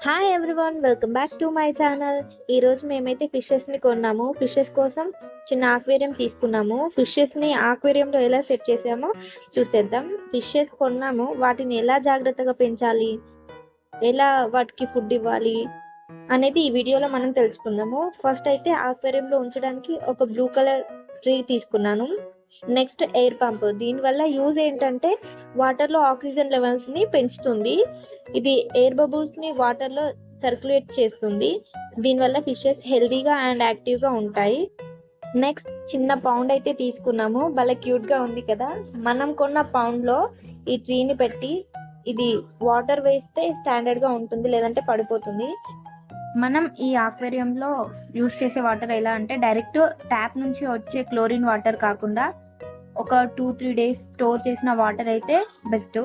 Hi everyone, welcome back to my channel. ఈరోజు మేమైతే ఫిషెస్ని కొన్నాము. ఫిషెస్ కోసం చిన్న ఆక్వేరియం తీసుకున్నాము. ఫిషెస్ని ఆక్వేరియంలో ఎలా సెట్ చేసామో చూసేద్దాం. ఫిషెస్ కొన్నాము, వాటిని ఎలా జాగ్రత్తగా పెంచాలి, ఎలా వాటికి ఫుడ్ ఇవ్వాలి అనేది ఈ వీడియోలో మనం తెలుసుకుందాము. ఫస్ట్ అయితే ఆక్వేరియంలో ఉంచడానికి ఒక బ్లూ కలర్ ట్రీ తీసుకున్నాను. Next air pump. దీనివల్ల యూజ్ ఏంటంటే వాటర్లో ఆక్సిజన్ లెవెల్స్ని పెంచుతుంది. ఇది ఎయిర్ బబుల్స్ని వాటర్లో సర్క్యులేట్ చేస్తుంది. దీనివల్ల ఫిషెస్ హెల్తీగా అండ్ యాక్టివ్గా ఉంటాయి. నెక్స్ట్ చిన్న పౌండ్ అయితే తీసుకున్నాము. భలే క్యూట్గా ఉంది కదా. మనం కొన్న పౌండ్లో ఈ ట్రీని పెట్టి ఇది వాటర్ వేస్తే స్టాండర్డ్గా ఉంటుంది, లేదంటే పడిపోతుంది. మనం ఈ ఆక్వేరియంలో యూజ్ చేసే వాటర్ ఎలా అంటే డైరెక్ట్ ట్యాప్ నుంచి వచ్చే క్లోరిన్ వాటర్ కాకుండా ఒక 2-3 డేస్ స్టోర్ చేసిన వాటర్ అయితే బెస్ట్.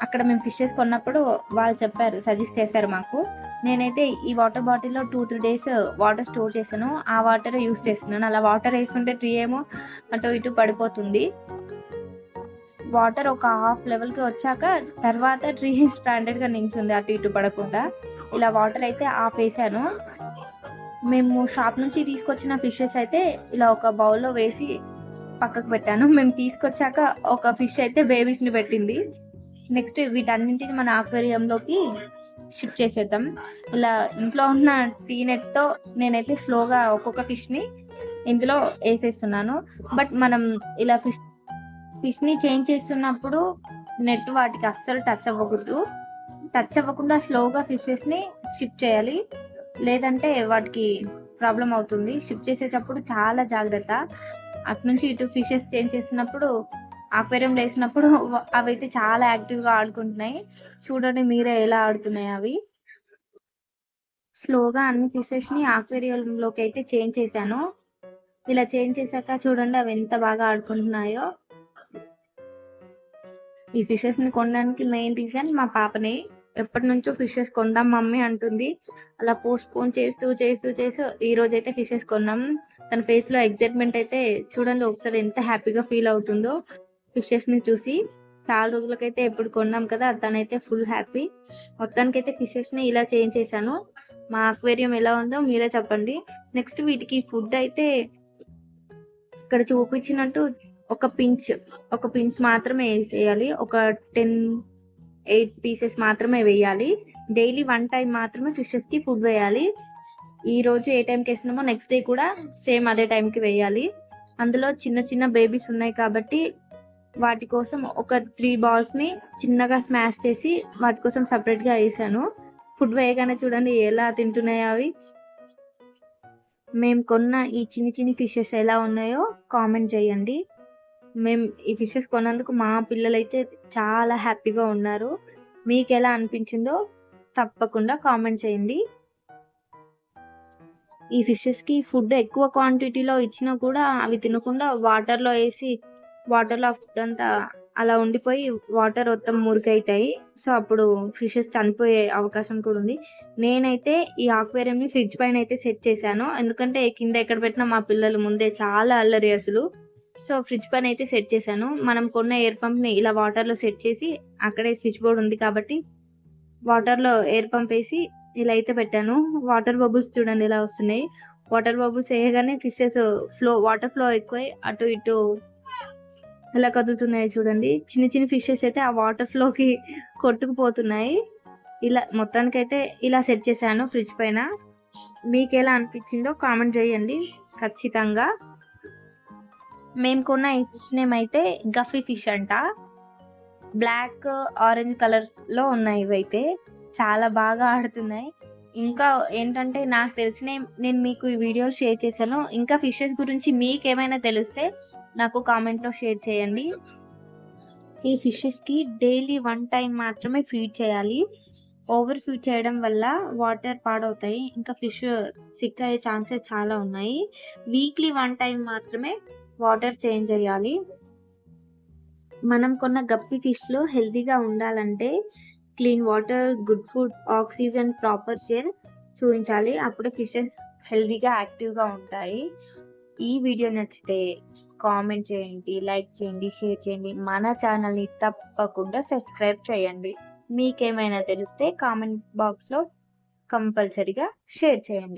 అక్కడ మేము ఫిషెస్ కొన్నప్పుడు వాళ్ళు చెప్పారు, సజెస్ట్ చేశారు మాకు. నేనైతే ఈ వాటర్ బాటిల్లో 2-3 డేస్ వాటర్ స్టోర్ చేశాను. ఆ వాటర్ యూజ్ చేస్తున్నాను. అలా వాటర్ వేస్తుంటే ట్రీ ఏమో అటు ఇటు పడిపోతుంది. వాటర్ ఒక హాఫ్ లెవెల్కి వచ్చాక తర్వాత ట్రీ స్టాండర్డ్గా నించుంది, అటు ఇటు పడకుండా. ఇలా వాటర్ అయితే ఆఫ్ వేసాను. మేము షాప్ నుంచి తీసుకొచ్చిన ఫిషెస్ అయితే ఇలా ఒక బౌల్లో వేసి పక్కకు పెట్టాను. మేము తీసుకొచ్చాక ఒక ఫిష్ అయితే బేబీస్ని పెట్టింది. నెక్స్ట్ వీటన్నింటిని మన ఆక్వేరియంలోకి షిఫ్ట్ చేసేద్దాం. ఇలా ఇంట్లో ఉన్న టీ నెట్తో నేనైతే స్లోగా ఒక్కొక్క ఫిష్ని ఇందులో వేసేస్తున్నాను. బట్ మనం ఇలా ఫిష్ని చేంజ్ చేస్తున్నప్పుడు నెట్ వాటికి అస్సలు టచ్ అవ్వకుండా స్లోగా ఫిషెస్ని షిఫ్ట్ చేయాలి, లేదంటే వాటికి ప్రాబ్లం అవుతుంది. షిఫ్ట్ చేసేటప్పుడు చాలా జాగ్రత్త. అటు నుంచి ఇటు ఫిషెస్ చేంజ్ చేసినప్పుడు ఆక్వేరియంలో వేసినప్పుడు అవి అయితే చాలా యాక్టివ్గా ఆడుకుంటున్నాయి. చూడండి మీరే ఎలా ఆడుతున్నాయి అవి. స్లోగా అన్ని ఫిషెస్ని ఆక్వేరియంలోకి అయితే చేంజ్ చేశాను. ఇలా చేంజ్ చేశాక చూడండి అవి ఎంత బాగా ఆడుకుంటున్నాయో. ఈ ఫిషెస్ని కొనడానికి మెయిన్ రీజన్ మా పాపనే. ఎప్పటి నుంచో ఫిషెస్ కొందాం మమ్మీ అంటుంది. అలా పోస్ట్పోన్ చేస్తూ ఈ రోజు అయితే ఫిషెస్ కొన్నాం. తన ఫేస్లో ఎగ్జైట్మెంట్ అయితే చూడండి ఒకసారి ఎంత హ్యాపీగా ఫీల్ అవుతుందో ఫిషెస్ని చూసి. చాలా రోజులకైతే ఎప్పుడు కొన్నాం కదా, తనైతే ఫుల్ హ్యాపీ. మొత్తానికైతే ఫిషెస్ని ఇలా చేంజ్ చేశాను. మా అక్వేరియం ఎలా ఉందో మీరే చెప్పండి. నెక్స్ట్ వీటికి ఫుడ్ అయితే ఇక్కడ చూపించినట్టు ఒక పించ్ మాత్రమే వేసేయాలి. ఒక 10-8 పీసెస్ మాత్రమే వేయాలి. డైలీ 1 టైం మాత్రమే ఫిషెస్కి ఫుడ్ వేయాలి. ఈ రోజు ఏ టైంకి వేసినామో నెక్స్ట్ డే కూడా సేమ్ అదే టైంకి వేయాలి. అందులో చిన్న చిన్న బేబీస్ ఉన్నాయి కాబట్టి వాటి కోసం ఒక 3 బాల్స్ని చిన్నగా స్మాష్ చేసి వాటి కోసం సపరేట్గా వేసాను. ఫుడ్ వేయగానే చూడండి ఎలా తింటున్నాయో అవి. మేము కొన్న ఈ చిన్ని ఫిషెస్ ఎలా ఉన్నాయో కామెంట్ చేయండి. మేము ఈ ఫిషెస్ కొన్నందుకు మా పిల్లలైతే చాలా హ్యాపీగా ఉన్నారు. మీకు ఎలా అనిపించిందో తప్పకుండా కామెంట్ చేయండి. ఈ ఫిషెస్కి ఫుడ్ ఎక్కువ క్వాంటిటీలో ఇచ్చినా కూడా అవి తినకుండా వాటర్లో వేసి వాటర్లో ఫుడ్ అంతా అలా ఉండిపోయి వాటర్ మొత్తం మురికైతాయి. సో అప్పుడు ఫిషెస్ చనిపోయే అవకాశం కూడా ఉంది. నేనైతే ఈ ఆక్వేరియంని ఫ్రిడ్జ్ పైన అయితే సెట్ చేశాను, ఎందుకంటే కింద ఎక్కడ పెట్టినా మా పిల్లలు ముందే చాలా అల్లరి అసలు. సో ఫ్రిడ్జ్ పైన అయితే సెట్ చేశాను. మనం కొన్న ఎయిర్ పంప్ని ఇలా వాటర్లో సెట్ చేసి అక్కడే స్విచ్ బోర్డ్ ఉంది కాబట్టి వాటర్లో ఎయిర్ పంప్ వేసి ఇలా అయితే పెట్టాను. వాటర్ బబుల్స్ చూడండి ఎలా వస్తున్నాయి. వాటర్ బబుల్స్ వేయగానే ఫిషెస్ వాటర్ ఫ్లో ఎక్కువై అటు ఇటు ఎలా కదులుతున్నాయి చూడండి. చిన్న ఫిషెస్ అయితే ఆ వాటర్ ఫ్లోకి కొట్టుకుపోతున్నాయి. ఇలా మొత్తానికైతే ఇలా సెట్ చేశాను ఫ్రిడ్జ్ పైన. మీకు ఎలా అనిపించిందో కామెంట్ చేయండి ఖచ్చితంగా. మేము కొన్న ఈ ఫిష్ నేమ్ అయితే గఫీ ఫిష్ అంట. బ్లాక్ ఆరెంజ్ కలర్లో ఉన్నాయి. ఇవైతే చాలా బాగా ఆడుతున్నాయి. ఇంకా ఏంటంటే నాకు నేను మీకు ఈ వీడియో షేర్ చేశాను. ఇంకా ఫిషెస్ గురించి మీకు ఏమైనా తెలిస్తే నాకు కామెంట్లో షేర్ చేయండి. ఈ ఫిషెస్కి డైలీ 1 టైం మాత్రమే ఫీడ్ చేయాలి. ఓవర్ ఫీడ్ చేయడం వల్ల వాటర్ పాడవుతాయి, ఇంకా ఫిష్ సిక్ అయ్యే ఛాన్సెస్ చాలా ఉన్నాయి. వీక్లీ 1 టైం మాత్రమే వాటర్ చేంజ్ చేయాలి. మనం కొన్న గప్పి ఫిష్లో హెల్తీగా ఉండాలంటే clean water, good food, oxygen, proper care చూపించాలి. అప్పుడే ఫిషెస్ హెల్తీగా యాక్టివ్గా ఉంటాయి. ఈ వీడియో నచ్చితే కామెంట్ చేయండి, లైక్ చేయండి, షేర్ చేయండి. మన ఛానల్ని తప్పకుండా సబ్స్క్రైబ్ చేయండి. మీకేమైనా తెలిస్తే కామెంట్ బాక్స్లో కంపల్సరీగా షేర్ చేయండి.